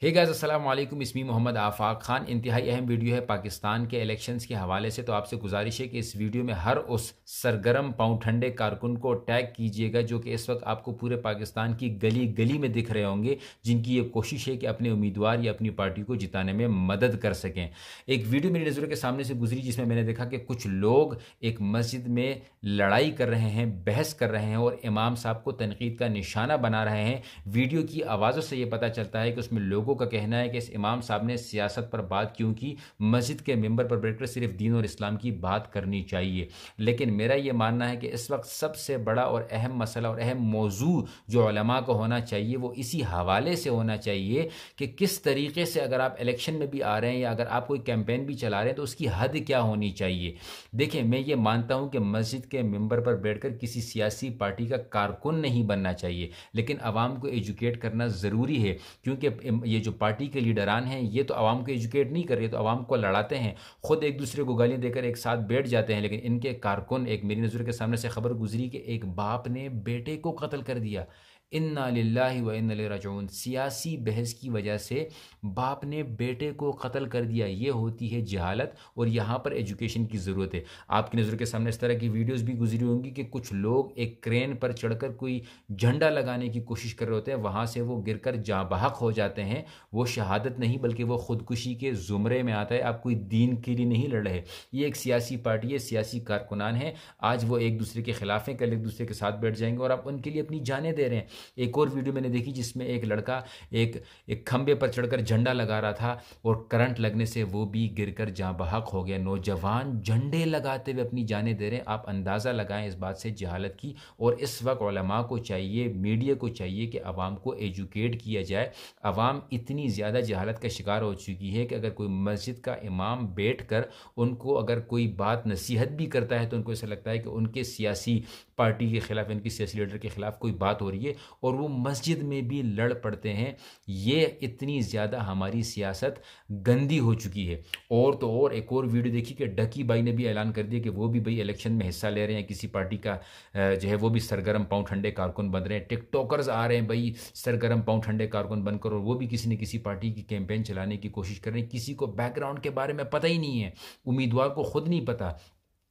Hey guys, अस्सलाम वालेकुम। इसमी मोहम्मद आफाक खान। इंतहाई अहम वीडियो है पाकिस्तान के इलेक्शंस के हवाले से। तो आपसे गुजारिश है कि इस वीडियो में हर उस सरगर्म पाँव ठंडे कारकुन को टैग कीजिएगा जो कि इस वक्त आपको पूरे पाकिस्तान की गली गली में दिख रहे होंगे, जिनकी ये कोशिश है कि अपने उम्मीदवार या अपनी पार्टी को जिताने में मदद कर सकें। एक वीडियो मेरी नज़रों के सामने से गुजरी जिसमें मैंने देखा कि कुछ लोग एक मस्जिद में लड़ाई कर रहे हैं, बहस कर रहे हैं और इमाम साहब को तनकीद का निशाना बना रहे हैं। वीडियो की आवाज़ों से ये पता चलता है कि उसमें लोगों का कहना है कि इस इमाम साहब ने सियासत पर बात क्यों की, मस्जिद के मेंबर पर बैठकर सिर्फ दीन और इस्लाम की बात करनी चाहिए। लेकिन मेरा ये मानना है कि इस वक्त सबसे बड़ा और अहम मसला और अहम मौजू जो उलमा को होना चाहिए वो इसी हवाले से होना चाहिए कि किस तरीके से अगर आप इलेक्शन में भी आ रहे हैं या अगर आप कोई कैंपेन भी चला रहे हैं तो उसकी हद क्या होनी चाहिए। देखिए, मैं ये मानता हूं कि मस्जिद के मेंबर पर बैठकर किसी सियासी पार्टी का कारकुन नहीं बनना चाहिए, लेकिन आवाम को एजुकेट करना ज़रूरी है, क्योंकि ये जो पार्टी के लीडरान हैं ये तो आवाम को एजुकेट नहीं कर रहे, तो आवाम को लड़ाते हैं, खुद एक दूसरे को गालियां देकर एक साथ बैठ जाते हैं। लेकिन इनके कारकुन, एक मेरी नज़र के सामने से खबर गुजरी कि एक बाप ने बेटे को कत्ल कर दिया। इन्ना लिल्लाहि व इन्ना इलैहि राजिऊन। सियासी बहस की वजह से बाप ने बेटे को कत्ल कर दिया। ये होती है जहालत और यहाँ पर एजुकेशन की ज़रूरत है। आपकी नज़र के सामने इस तरह की वीडियोस भी गुजरी होंगी कि कुछ लोग एक क्रेन पर चढ़कर कोई झंडा लगाने की कोशिश कर रहे होते हैं, वहाँ से वो गिरकर जाँ बहक हो जाते हैं। वो शहादत नहीं बल्कि वो खुदकुशी के ज़ुमरे में आता है। आप कोई दीन के लिए नहीं लड़ रहे, ये एक सियासी पार्टी है, सियासी कारकुनान है। आज वो एक दूसरे के खिलाफ हैं, कल एक दूसरे के साथ बैठ जाएंगे और आप उनके लिए अपनी जानें दे रहे हैं। एक और वीडियो मैंने देखी जिसमें एक लड़का एक एक खंबे पर चढ़कर झंडा लगा रहा था और करंट लगने से वो भी गिरकर जाँ बहक हो गया। नौजवान झंडे लगाते हुए अपनी जानें दे रहे हैं। आप अंदाज़ा लगाएं इस बात से जहालत की। और इस वक्त उलमा को चाहिए, मीडिया को चाहिए कि आवाम को एजुकेट किया जाए। आवाम इतनी ज़्यादा जहालत का शिकार हो चुकी है कि अगर कोई मस्जिद का इमाम बैठ कर उनको अगर कोई बात नसीहत भी करता है तो उनको ऐसा लगता है कि उनके सियासी पार्टी के ख़िलाफ़, उनकी सियासी लीडर के ख़िलाफ़ कोई बात हो रही है और वो मस्जिद में भी लड़ पड़ते हैं। ये इतनी ज़्यादा हमारी सियासत गंदी हो चुकी है। और तो और एक और वीडियो देखी कि डकी भाई ने भी ऐलान कर दिया कि वो भी भाई इलेक्शन में हिस्सा ले रहे हैं, किसी पार्टी का जो है वो भी सरगर्म पाँव ठंडे कारकुन बन रहे हैं। टिकटॉकर्स आ रहे हैं भाई सरगर्म पाँव ठंडे कारकुन बनकर और वो भी किसी न किसी पार्टी की कैंपेन चलाने की कोशिश कर रहे हैं। किसी को बैकग्राउंड के बारे में पता ही नहीं है, उम्मीदवार को खुद नहीं पता।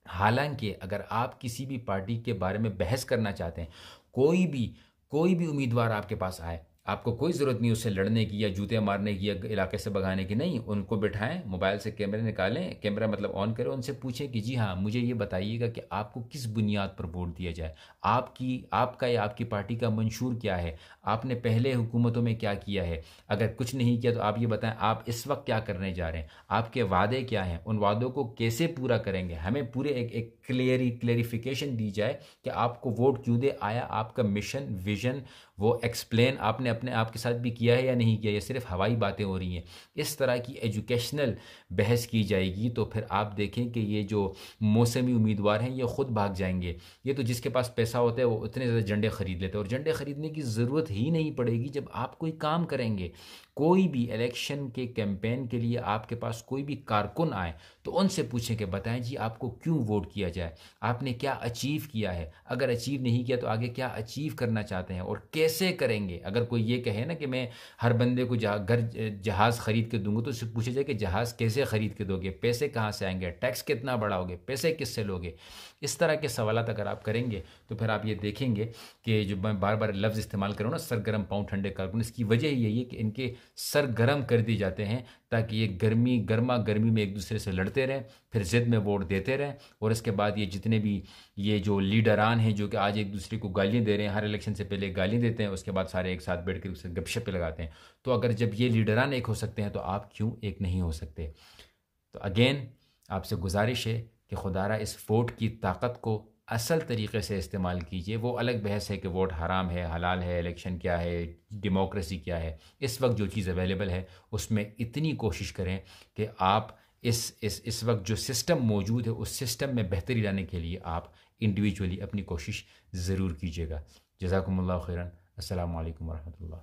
हालांकि अगर आप किसी भी पार्टी के बारे में बहस करना चाहते हैं, कोई भी उम्मीदवार आपके पास आए, आपको कोई ज़रूरत नहीं उससे लड़ने की या जूते मारने की या इलाके से भगाने की। नहीं, उनको बिठाएं, मोबाइल से कैमरे निकालें, कैमरा मतलब ऑन करें, उनसे पूछें कि जी हाँ, मुझे ये बताइएगा कि आपको किस बुनियाद पर वोट दिया जाए, आपका या आपकी पार्टी का मंशूर क्या है, आपने पहले हुकूमतों में क्या किया है। अगर कुछ नहीं किया तो आप ये बताएं आप इस वक्त क्या करने जा रहे हैं, आपके वादे क्या हैं, उन वादों को कैसे पूरा करेंगे। हमें पूरे एक क्लेरिफिकेशन दी जाए कि आपको वोट क्यों दे आया, आपका मिशन विजन वो एक्सप्लेन आपने अपने आप के साथ भी किया है या नहीं किया, या सिर्फ हवाई बातें हो रही हैं। इस तरह की एजुकेशनल बहस की जाएगी तो फिर आप देखें कि ये जो मौसमी उम्मीदवार हैं ये खुद भाग जाएंगे। ये तो जिसके पास पैसा होता है वो उतने ज़्यादा झंडे खरीद लेते हैं और झंडे खरीदने की ज़रूरत ही नहीं पड़ेगी जब आप कोई काम करेंगे। कोई भी इलेक्शन के कैंपेन के लिए आपके पास कोई भी कारकुन आए तो उनसे पूछें कि बताएं जी आपको क्यों वोट किया जाए, आपने क्या अचीव किया है, अगर अचीव नहीं किया तो आगे क्या अचीव करना चाहते हैं और कैसे करेंगे। अगर कोई ये कहे ना कि मैं हर बंदे को जहाज़ खरीद के दूंगा तो उससे पूछा जाए कि जहाज़ कैसे खरीद के दोगे, पैसे कहाँ से आएंगे, टैक्स कितना बढ़ाओगे, पैसे किससे लोगे। इस तरह के सवालात अगर आप करेंगे तो फिर आप ये देखेंगे कि जो मैं बार बार लफ्ज़ इस्तेमाल करूँ ना, सरगर्म पाँव ठंडे कारकुन, इसकी वजह यही है कि इनके सर गर्म कर दिए जाते हैं ताकि ये गर्मा गर्मी में एक दूसरे से लड़ते रहें, फिर ज़िद में वोट देते रहें। और इसके बाद ये जितने भी ये जो लीडरान हैं जो कि आज एक दूसरे को गालियाँ दे रहे हैं, हर इलेक्शन से पहले गालियाँ देते हैं, उसके बाद सारे एक साथ बैठ कर उससे गपशप लगाते हैं। तो अगर जब ये लीडरान एक हो सकते हैं तो आप क्यों एक नहीं हो सकते। तो अगेन आपसे गुजारिश है कि खुदारा इस वोट की ताकत को असल तरीके से इस्तेमाल कीजिए। वो अलग बहस है कि वोट हराम है, हलाल है, इलेक्शन क्या है, डेमोक्रेसी क्या है। इस वक्त जो चीज़ अवेलेबल है उसमें इतनी कोशिश करें कि आप इस वक्त जो सिस्टम मौजूद है उस सिस्टम में बेहतरी लाने के लिए आप इंडिविजुअली अपनी कोशिश ज़रूर कीजिएगा। जज़ाकुमुल्लाह खैरन। अस्सलामु अलैकुम वरहमतुल्लाह।